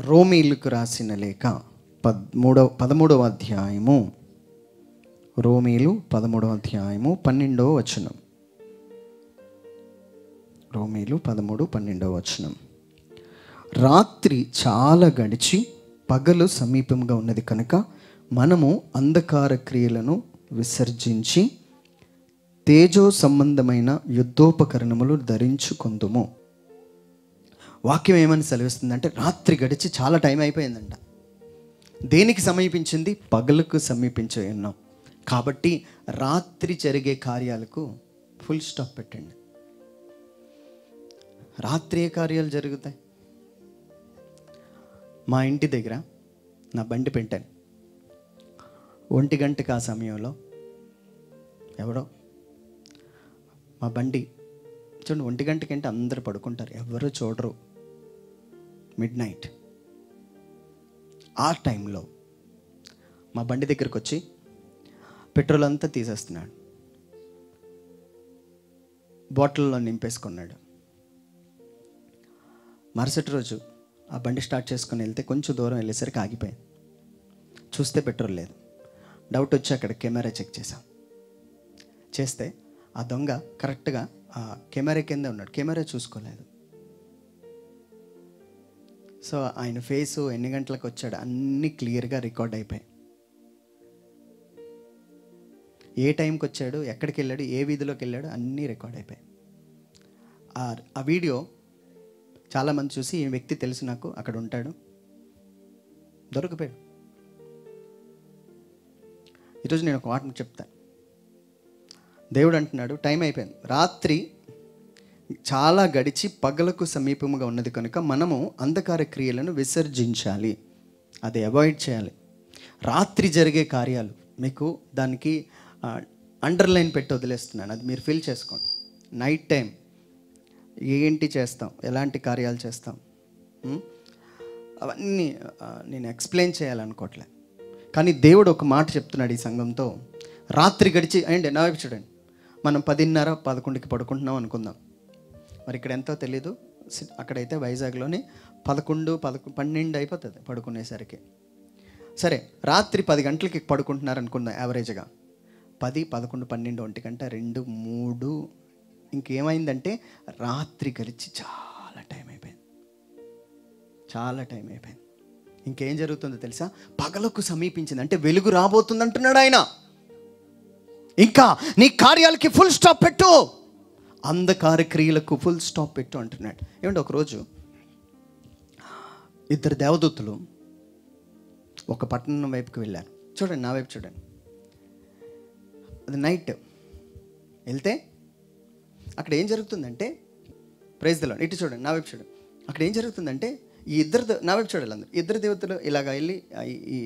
రోమీలకు రాసిన లేఖ 13వ అధ్యాయము, రోమీలు 13వ అధ్యాయము 12వ వచనం. రోమీలు 13:12వ వచనం. రాత్రి చాలా గడిచి పగలు సమీపంగా ఉన్నది కనుక మనము అంధకార క్రియలను విసర్జించి తేజో సంబంధమైన యుద్ధోపకరణములు ధరించుకొందుము. వాక్యం ఏమని సెలవిస్తుందంటే, రాత్రి గడిచి చాలా టైం అయిపోయిందంట. దేనికి సమీపించింది? పగలకు సమీపించి ఉన్నాం కాబట్టి రాత్రి జరిగే కార్యాలకు ఫుల్ స్టాప్ పెట్టండి. రాత్రి ఏ కార్యాలు జరుగుతాయి? మా ఇంటి దగ్గర నా బండి పెట్టాను. 1 గంటకి ఆ సమయంలో ఎవడో మా బండి చూడండి, 1 గంటకి అంటే అందరూ పడుకుంటారు, ఎవరు చూడరు. మిడ్నైట్ ఆ టైంలో మా బండి దగ్గరకు వచ్చి పెట్రోల్ అంతా తీసేస్తున్నాడు, బాటిల్లో నింపేసుకున్నాడు. మరుసటి రోజు ఆ బండి స్టార్ట్ చేసుకుని వెళ్తే కొంచెం దూరం వెళ్ళేసరికి ఆగిపోయింది. చూస్తే పెట్రోల్ లేదు. డౌట్ వచ్చి అక్కడ కెమెరా చెక్ చేస్తే ఆ దొంగ కరెక్ట్గా ఆ కెమెరా కింద ఉన్నాడు. కెమెరా చూసుకోలేదు. సో ఆయన ఫేసు, ఎన్ని గంటలకు వచ్చాడు, అన్నీ క్లియర్గా రికార్డ్ అయిపోయాయి. ఏ టైంకి వచ్చాడు, ఎక్కడికి వెళ్ళాడు, ఏ వీధిలోకి వెళ్ళాడు, అన్నీ రికార్డ్ అయిపోయాయి. ఆ వీడియో చాలామంది చూసి, ఈ వ్యక్తి తెలుసు నాకు, అక్కడ ఉంటాడు, దొరికిపోయాడు. ఈరోజు నేను ఒక మాట చెప్తాను. దేవుడు అంటున్నాడు, టైం అయిపోయింది, రాత్రి చాలా గడిచి పగలకు సమీపముగా ఉన్నది కనుక మనము అంధకార క్రియలను విసర్జించాలి, అది అవాయిడ్ చేయాలి. రాత్రి జరిగే కార్యాలు మీకు దానికి అండర్లైన్ పెట్టి వదిలేస్తున్నాను, అది మీరు ఫిల్ చేసుకోండి. నైట్ టైం ఏంటి చేస్తాం, ఎలాంటి కార్యాలు చేస్తాం, అవన్నీ నేను ఎక్స్ప్లెయిన్ చేయాలనుకోవట్లే. కానీ దేవుడు ఒక మాట చెప్తున్నాడు ఈ సంఘంతో. రాత్రి గడిచి అండి, నా వైపు చూడండి, మనం 10:30-11కి పడుకుంటున్నాం అనుకుందాం. మరి ఇక్కడ ఎంతో తెలీదు, అక్కడైతే వైజాగ్లోని 11-12 అయిపోతుంది పడుకునేసరికి. సరే, రాత్రి 10 గంటలకి పడుకుంటున్నారు అనుకుందాం యావరేజ్గా. 10, 11, 12, 1 గంట, 2, 3, ఇంకేమైందంటే రాత్రి గడిచి చాలా టైం అయిపోయింది. ఇంకేం జరుగుతుందో తెలుసా? పగలకు సమీపించింది అంటే వెలుగు రాబోతుంది అంటున్నాడు ఆయన. ఇంకా నీ కార్యాలకి ఫుల్ స్టాప్ పెట్టు, అంధకార క్రియలకు ఫుల్ స్టాప్ పెట్టు అంటున్నాడు. ఏమంటే ఒకరోజు 2 దేవదూతలు ఒక పట్టణం వైపుకి వెళ్ళారు. చూడండి, నా వైపు చూడండి. అది నైట్ వెళ్తే అక్కడ ఏం జరుగుతుందంటే, ప్రైజ్ ది లార్డ్, ఇటు చూడండి, నా వైపు చూడండి. అక్కడ ఏం జరుగుతుందంటే, నా వైపు చూడాలి అందరూ, 2 దేవతలు ఇలాగ వెళ్ళి ఈ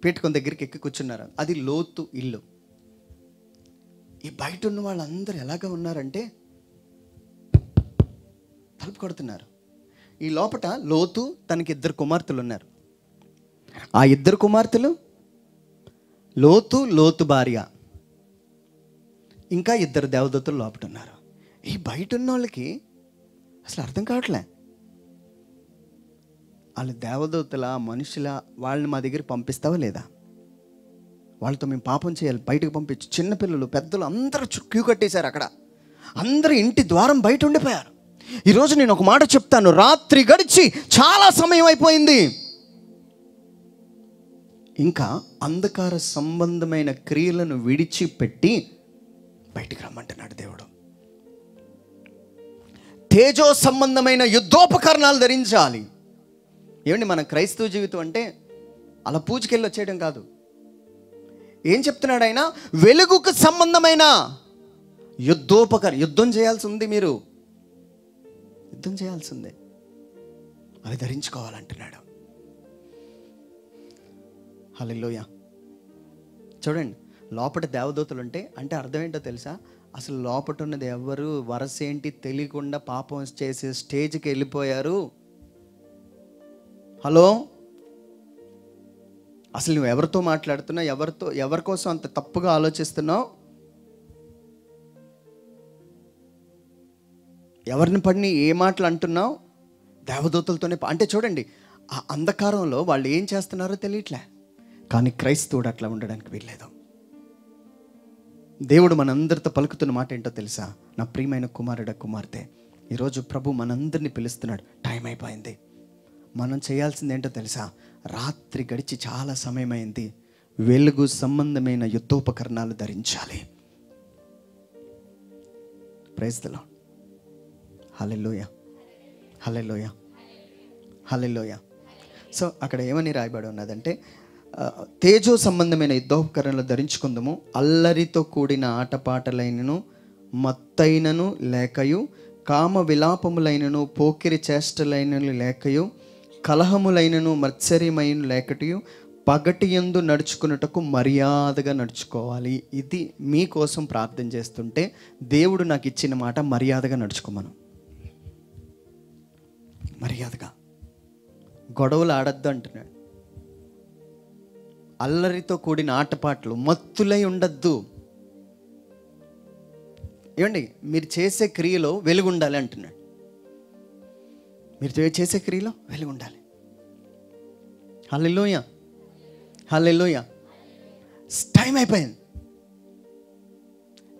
పీఠకం దగ్గరికి ఎక్కి కూర్చున్నారు. అది లోతు ఇల్లు. ఈ బయట ఉన్న వాళ్ళందరూ ఎలాగ ఉన్నారంటే తలుపు కొడుతున్నారు. ఈ లోపట లోతు తనకి 2 కుమార్తెలు ఉన్నారు. ఆ 2 కుమార్తెలు లోతు భార్య, ఇంకా 2 దేవదూతలు లోపట ఉన్నారు. ఈ బయట ఉన్న వాళ్ళకి అసలు అర్థం కావట్లే, వాళ్ళు దేవదూతల మనుషుల, వాళ్ళని మా దగ్గర పంపిస్తావా లేదా, వాళ్ళతో మేము పాపం చేయాలి, బయటకు పంపించు. చిన్నపిల్లలు, పెద్దలు అందరూ క్యూ కట్టేశారు. అక్కడ అందరూ ఇంటి ద్వారం బయట ఉండిపోయారు. ఈరోజు నేను ఒక మాట చెప్తాను, రాత్రి గడిచి చాలా సమయం అయిపోయింది, ఇంకా అంధకార సంబంధమైన క్రియలను విడిచిపెట్టి బయటికి రమ్మంటున్నాడు దేవుడు. తేజో సంబంధమైన యుద్ధోపకరణాలు ధరించాలి. ఏమండి, మన క్రైస్తవ జీవితం అంటే అలా పూజకెళ్ళి వచ్చేయడం కాదు. ఏం చెప్తున్నాడు ఆయన? వెలుగుకు సంబంధమైన యుద్ధం చేయాల్సి ఉంది. మీరు యుద్ధం చేయాల్సిందే, అది ధరించుకోవాలంటున్నాడు. హల్లెలూయా. చూడండి, లోపల దేవదూతలు అంటే అర్థం ఏంటో తెలుసా? అసలు లోపల ఉన్నది ఎవరు, వరస ఏంటి తెలియకుండా పాపం చేసే స్టేజ్కి వెళ్ళిపోయారు. హలో, అసలు నువ్వు ఎవరితో మాట్లాడుతున్నావు, ఎవరి కోసం అంత తప్పుగా ఆలోచిస్తున్నావు? ఎవరిని పడిని ఏ మాటలు అంటున్నావు? దేవదూతలతోనే. అంటే చూడండి, ఆ అంధకారంలో వాళ్ళు ఏం చేస్తున్నారో తెలియట్లే. కానీ క్రైస్తవుడు అట్లా ఉండడానికి వీల్లేదు. దేవుడు మనందరితో పలుకుతున్న మాట ఏంటో తెలుసా? నా ప్రియమైన కుమారుడ, కుమార్తె, ఈరోజు ప్రభు మనందరినీ పిలుస్తున్నాడు. టైం అయిపోయింది. మనం చేయాల్సింది ఏంటో తెలుసా? రాత్రి గడిచి చాలా సమయమైంది. వెలుగు సంబంధమైన యుద్ధోపకరణాలు ధరించాలి. Praise the Lord. Hallelujah, hallelujah, hallelujah. So అక్కడ ఏమని రాయబడి ఉన్నదంటే, తేజో సంబంధమైన యుద్ధోపకరణలు ధరించుకుందాము, అల్లరితో కూడిన ఆటపాటలైనను మత్తైనను లేకయు, కామ విలాపములైనను పోకిరి చేష్టలైనను లేకయు, కలహములైనను మత్సర్యమైన లేకటియు, పగటి యందు నడుచుకున్నటకు మర్యాదగా నడుచుకోవాలి. ఇది మీకోసం ప్రార్థన చేస్తుంటే దేవుడు నాకు ఇచ్చిన మాట, మర్యాదగా నడుచుకోమను. మర్యాదగా. గొడవలు ఆడద్దు అంటున్నాడు. అల్లరితో కూడిన ఆటపాటలు, మత్తులై ఉండద్దు. ఏమండి, మీరు చేసే క్రియలో వెలుగు ఉండాలి అంటున్నాడు. మీరు చేసే క్రియలో వెలుగు ఉండాలి. హల్లెలూయా, హల్లెలూయా. టైం అయిపోయింది.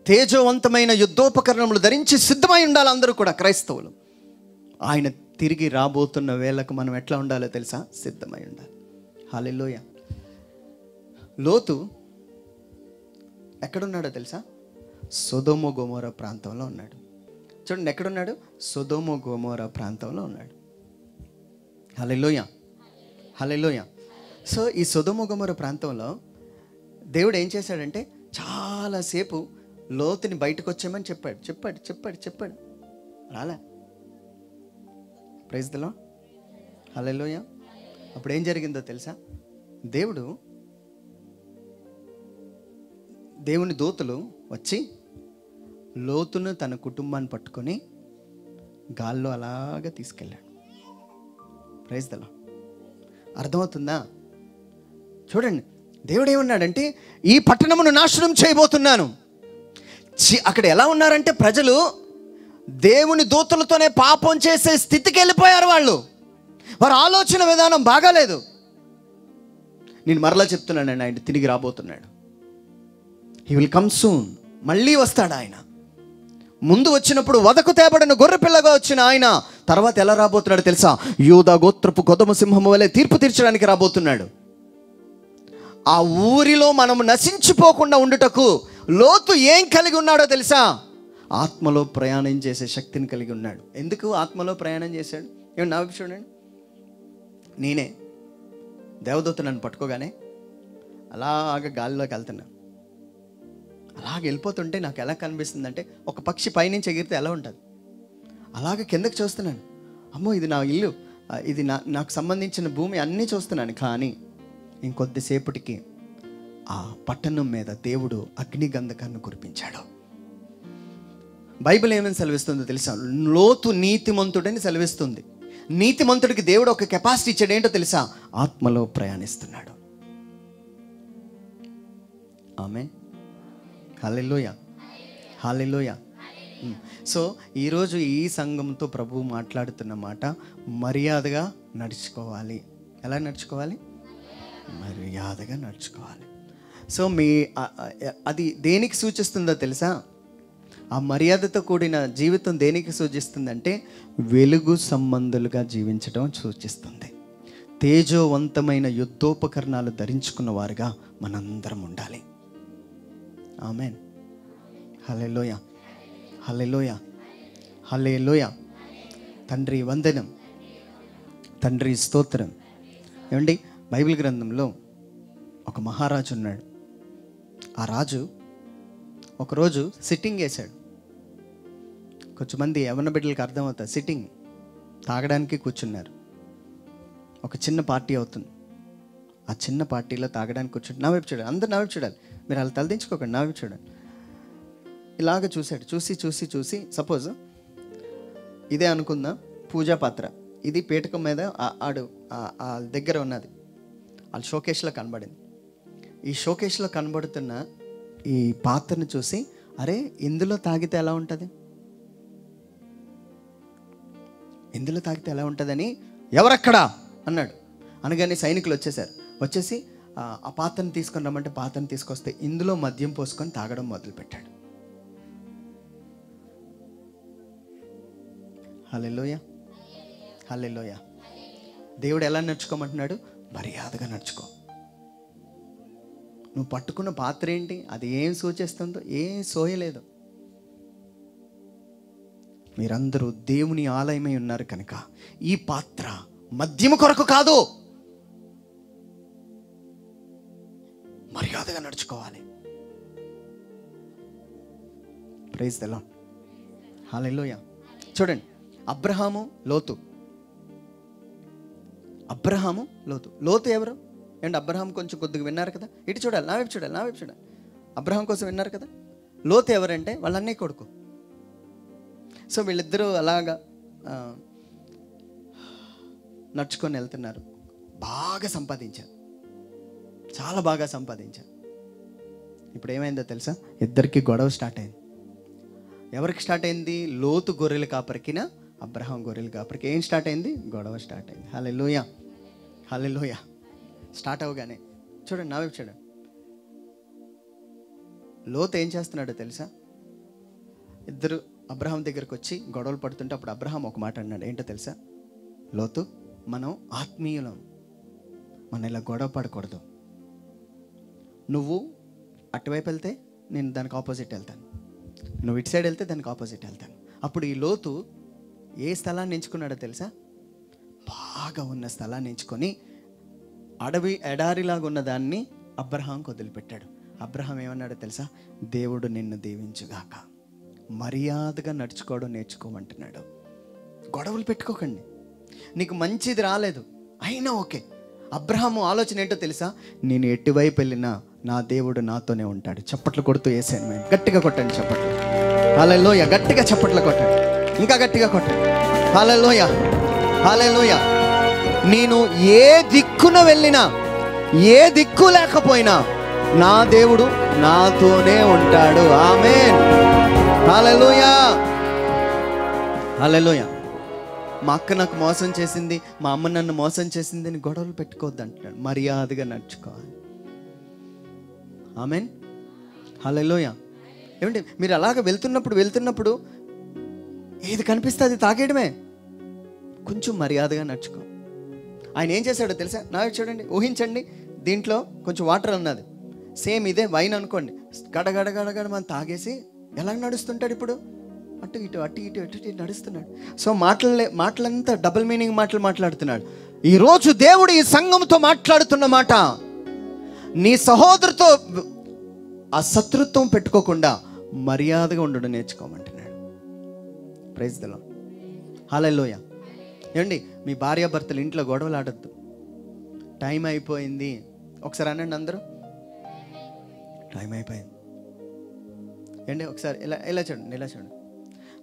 తేజోవంతమైన యుద్ధోపకరణములు ధరించి సిద్ధమై ఉండాలి అందరూ కూడా, క్రైస్తవులు. ఆయన తిరిగి రాబోతున్న వేళకు మనం ఎట్లా ఉండాలో తెలుసా? సిద్ధమై ఉండాలి. హల్లెలూయా. లోతు ఎక్కడున్నాడో తెలుసా? సొదొమ గొమొర ప్రాంతంలో ఉన్నాడు. చూడండి, ఎక్కడున్నాడు? సొదొమ గొమొర ప్రాంతంలో ఉన్నాడు. హల్లెలూయా, హల్లెలూయా. సో ఈ సొదొమ గొమొర ప్రాంతంలో దేవుడు ఏం చేశాడంటే, చాలాసేపు లోతుని బయటకు వచ్చేయమని చెప్పాడు. చెప్పాడు చెప్పాడు చెప్పాడు రాలే. ప్రైజ్ ది లార్డ్, హల్లెలూయా. అప్పుడు ఏం జరిగిందో తెలుసా? దేవుని దూతలు వచ్చి లోతును తన కుటుంబాన్ని పట్టుకొని గాల్లో అలాగా తీసుకెళ్ళాడు. Praise the Lord. అర్థమవుతుందా? చూడండి, దేవుడు ఏమన్నాడంటే, ఈ పట్టణమును నాశనం చేయబోతున్నాను. అక్కడ ఎలా ఉన్నారంటే, ప్రజలు దేవుని దూతలతోనే పాపం చేసే స్థితికి వెళ్ళిపోయారు. వారి ఆలోచన విధానం బాగాలేదు. నేను మరలా చెప్తున్నానండి, ఆయన తిరిగి రాబోతున్నాడు. He will come soon. మళ్ళీ వస్తాడు ఆయన. ముందు వచ్చినప్పుడు వదకు తేబడిన గొర్రె పిల్లగా వచ్చిన ఆయన తర్వాత ఎలా రాబోతున్నాడు తెలుసా? యూదా గోత్రపు కొదమ సింహము వలె తీర్పు తీర్చడానికి రాబోతున్నాడు. ఆ ఊరిలో మనం నశించిపోకుండా ఉండుటకు లోతు ఏం కలిగి ఉన్నాడో తెలుసా? ఆత్మలో ప్రయాణం చేసే శక్తిని కలిగి ఉన్నాడు. ఎందుకు ఆత్మలో ప్రయాణం చేశాడు? ఏమన్నా నా వైపు చూడండి. నేనే దేవదూత నన్ను పట్టుకోగానే అలాగ గాలిలోకి వెళ్తున్నా. అలాగ వెళ్ళిపోతుంటే నాకు ఎలా కనిపిస్తుంది అంటే, ఒక పక్షి పైనుంచి ఎగిరితే ఎలా ఉంటుంది అలాగ కిందకి చూస్తున్నాను. అమ్మో, ఇది నా ఇల్లు, ఇది నాకు సంబంధించిన భూమి అన్నీ చూస్తున్నాను. కానీ ఇంకొద్దిసేపటికి ఆ పట్టణం మీద దేవుడు అగ్నిగంధకాన్ని కురిపించాడు. బైబిల్ ఏమని సెలవిస్తుందో తెలుసా? లోతు నీతిమంతుడని సెలవిస్తుంది. నీతిమంతుడికి దేవుడు ఒక కెపాసిటీ ఇచ్చాడు. ఏంటో తెలుసా? ఆత్మలో ప్రయాణిస్తున్నాడు. ఆమేన్, హల్లెలూయా, హల్లెలూయా. సో ఈరోజు ఈ సంఘంతో ప్రభువు మాట్లాడుతున్న మాట, మర్యాదగా నడుచుకోవాలి. ఎలా నడుచుకోవాలి? మర్యాదగా నడుచుకోవాలి. సో అది దేనికి సూచిస్తుందో తెలుసా? ఆ మర్యాదతో కూడిన జీవితం దేనికి సూచిస్తుందంటే, వెలుగు సంబంధులుగా జీవించడం సూచిస్తుంది. తేజోవంతమైన యుద్ధోపకరణాలు ధరించుకున్న వారుగా మనందరం ఉండాలి. ఆమేన్, హల్లెలూయా, హల్లెలూయా, హల్లెలూయా. తండ్రి వందనం, తండ్రి స్తోత్రం. ఏమండి, బైబిల్ గ్రంథంలో ఒక మహారాజు ఉన్నాడు. ఆ రాజు ఒకరోజు సిట్టింగ్ వేశాడు. కొంచెంమంది యవ్వన బిడ్డలకు అర్థమవుతుంది. సిట్టింగ్ తాగడానికి కూర్చున్నారు. ఒక చిన్న పార్టీ అవుతుంది. ఆ చిన్న పార్టీలో తాగడానికి కూర్చుంటే, నా వైపు చూడాలి, అందరు నా వైపు చూడాలి, మీరు అలా తలదించుకోకండి, నా వైపు చూడండి. ఇలాగ చూశాడు. చూసి సపోజ్ ఇదే అనుకుందాం పూజా పాత్ర. ఇది పీటకం మీద ఆడు దగ్గర ఉన్నది. వాళ్ళ షోకేష్లో కనబడింది. ఈ షోకేష్లో కనబడుతున్న ఈ పాత్రను చూసి, అరే ఇందులో తాగితే ఎలా ఉంటుంది, ఇందులో తాగితే ఎలా ఉంటుందని, ఎవరక్కడా అన్నాడు. అనగానే సైనికులు వచ్చేసి ఆ పాత్రను తీసుకొని రమ్మంటే పాత్రను తీసుకొస్తే ఇందులో మద్యం పోసుకొని తాగడం మొదలుపెట్టాడు. హల్లెలూయా, హల్లెలూయా. దేవుడు ఎలా నడుచుకోమంటున్నాడు? మర్యాదగా నడుచుకో. నువ్వు పట్టుకున్న పాత్ర ఏంటి? అది ఏం సూచిస్తుందో? ఏం సోయలేదు. మీరందరూ దేవుని ఆలయమై ఉన్నారు కనుక ఈ పాత్ర మద్యము కొరకు కాదు, మర్యాదగా నడుచుకోవాలి. ప్రైజ్ ది లార్డ్, హల్లెలూయా. చూడండి, అబ్రహాము లోతు లోతు ఎవరు? అండ్ అబ్రహాం కొంచెం కొద్దిగా విన్నారు కదా. ఇటు చూడాలి, నా వైపు చూడాలి. అబ్రహాం కోసం విన్నారు కదా. లోతు ఎవరంటే వాళ్ళ అన్నయ్య కొడుకు. సో వీళ్ళిద్దరూ అలాగా నడుచుకొని వెళ్తున్నారు. బాగా సంపాదించారు, చాలా బాగా సంపాదించారు. ఇప్పుడు ఏమైందో తెలుసా? ఇద్దరికి గొడవ స్టార్ట్ అయింది. ఎవరికి స్టార్ట్ అయింది? లోతు గొర్రెలు కాపరికిన అబ్రహాం గొర్రెలు కాపరికి ఏం స్టార్ట్ అయింది? గొడవ స్టార్ట్ అయింది. హల్లెలూయా, హల్లెలూయా. స్టార్ట్ అవగానే చూడండి, నా వైపు చూడండి. లోతు ఏం చేస్తున్నాడో తెలుసా? ఇద్దరు అబ్రహాం దగ్గరకు వచ్చి గొడవలు పడుతుంటే అప్పుడు అబ్రహాం ఒక మాట అన్నాడు. ఏంటో తెలుసా? లోతు, మనం ఆత్మీయులం, మనం ఇలా గొడవ పడకూడదు. నువ్వు అటువైపు వెళ్తే నేను దానికి ఆపోజిట్ వెళ్తాను, నువ్వు ఇటు సైడ్ వెళ్తే దానికి ఆపోజిట్ వెళ్తాను. అప్పుడు ఈ లోతు ఏ స్థలాన్ని ఎంచుకున్నాడో తెలుసా? బాగా ఉన్న స్థలాన్ని ఎంచుకొని అడవి ఎడారిలాగా ఉన్న దాన్ని అబ్రహాంకి వదిలిపెట్టాడు. అబ్రహాం ఏమన్నాడో తెలుసా? దేవుడు నిన్ను దీవించుగాక. మర్యాదగా నడుచుకోవడం నేర్చుకోమంటున్నాడు. గొడవలు పెట్టుకోకండి. నీకు మంచిది రాలేదు అయినా ఓకే. అబ్రహాము ఆలోచన ఏంటో తెలుసా? నేను ఎటువైపు వెళ్ళినా నా దేవుడు నాతోనే ఉంటాడు. చప్పట్లు కొడుతూ వేసాను. మేము గట్టిగా కొట్టండి చప్పట్లు. హల్లెలూయా, గట్టిగా చప్పట్లు కొట్టండి, ఇంకా గట్టిగా కొట్టండి. హల్లెలూయా, హల్లెలూయా. నేను ఏ దిక్కున వెళ్ళినా, ఏ దిక్కు లేకపోయినా నా దేవుడు నాతోనే ఉంటాడు. ఆమేన్, హల్లెలూయా, హల్లెలూయా. మా అక్క నాకు మోసం చేసింది, మా అమ్మ నన్ను మోసం చేసింది అని గొడవలు పెట్టుకోవద్దు అంటున్నాడు. మర్యాదగా నడుచుకోవాలి. ఆమేన్, హల్లెలూయా. ఏమంటే మీరు అలాగ వెళ్తున్నప్పుడు ఏది కనిపిస్తే అది తాగేయడమే. కొంచెం మర్యాదగా నడుచుకో. ఆయన ఏం చేశాడో తెలుసా? నాకు చూడండి, ఊహించండి. దీంట్లో కొంచెం వాటర్ ఉన్నది, సేమ్ ఇదే వైన్ అనుకోండి. గడగడ మనం తాగేసి ఎలా నడుస్తుంటాడు? ఇప్పుడు అటు ఇటు నడుస్తున్నాడు. సో మాటలంతా డబుల్ మీనింగ్ మాటలు మాట్లాడుతున్నాడు. ఈరోజు దేవుడు ఈ సంఘంతో మాట్లాడుతున్న మాట, నీ సహోదరుతో ఆ శత్రుత్వం పెట్టుకోకుండా మర్యాదగా ఉండడం నేర్చుకోమంటున్నాడు. ప్రైజ్ ది లార్డ్, హల్లెలూయా. ఏమండి, మీ భార్యాభర్తలు ఇంట్లో గొడవలు ఆడద్దు. టైం అయిపోయింది, ఒకసారి అనండి అందరూ, టైం అయిపోయింది. ఏంటి ఒకసారి ఇలా చూడండి.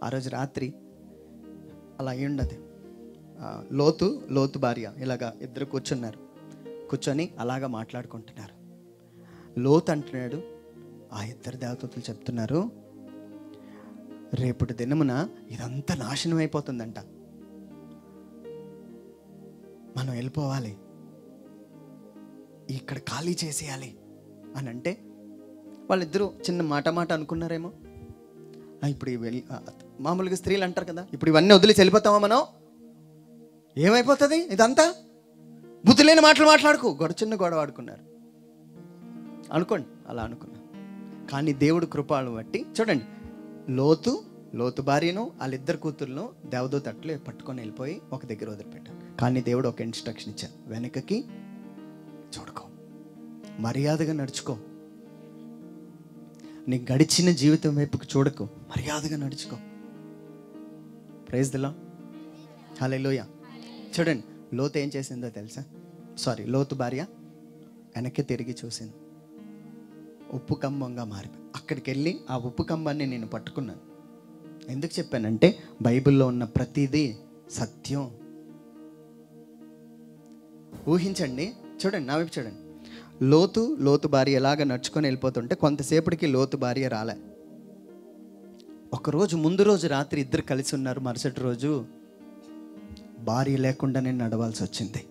ఆ రోజు రాత్రి అలా అయ్యుండదు. లోతు భార్య ఇలాగా ఇద్దరు కూర్చొని అలాగా మాట్లాడుకుంటున్నారు. లోతు అంటున్నాడు, ఆ ఇద్దరు దేవదూతలు చెప్తున్నారు, రేపటి దినమున ఇదంతా నాశనం అయిపోతుందంట, మనం వెళ్ళిపోవాలి, ఇక్కడ ఖాళీ చేసేయాలి అని అంటే వాళ్ళిద్దరూ చిన్న మాట అనుకున్నారేమో. ఇప్పుడు మామూలుగా స్త్రీలు అంటారు కదా, ఇప్పుడు ఇవన్నీ వదిలేసి వెళ్ళిపోతామా మనం? ఏమైపోతుంది ఇదంతా? బుద్ధి లేని మాటలు మాట్లాడుకో. చిన్న గొడవ ఆడుకున్నారు అనుకోండి, అలా అనుకున్నా. కానీ దేవుడు కృపను బట్టి చూడండి, లోతు భార్యను వాళ్ళిద్దరు కూతుర్లను దేవదూత అట్లే పట్టుకొని వెళ్ళిపోయి ఒక దగ్గర వదిలిపెట్టారు. కానీ దేవుడు ఒక ఇన్స్ట్రక్షన్ ఇచ్చారు, వెనకకి చూడుకో, మర్యాదగా నడుచుకో, నీ గడిచిన జీవితం వైపుకి చూడకు, మర్యాదగా నడుచుకో. ప్రైజ్ ది లార్డ్, హల్లెలూయా. చూడండి, లోతు ఏం చేసిందో తెలుసా? లోతు భార్య వెనక్కి తిరిగి చూసింది, ఉప్పు కంబంగా మారిపోయి. అక్కడికి వెళ్ళి ఆ ఉప్పు కంబాన్ని నేను పట్టుకున్నాను. ఎందుకు చెప్పానంటే బైబిల్లో ఉన్న ప్రతిదీ సత్యం. ఊహించండి, చూడండి, నా వైపు చూడండి. లోతు భార్య ఎలాగ నడుచుకొని వెళ్ళిపోతుంటే కొంతసేపటికి లోతు భార్య రాలే. ఒకరోజు ముందు రోజు రాత్రి ఇద్దరు కలిసి ఉన్నారు, మరుసటి రోజు భార్య లేకుండానే నడవాల్సి వచ్చింది.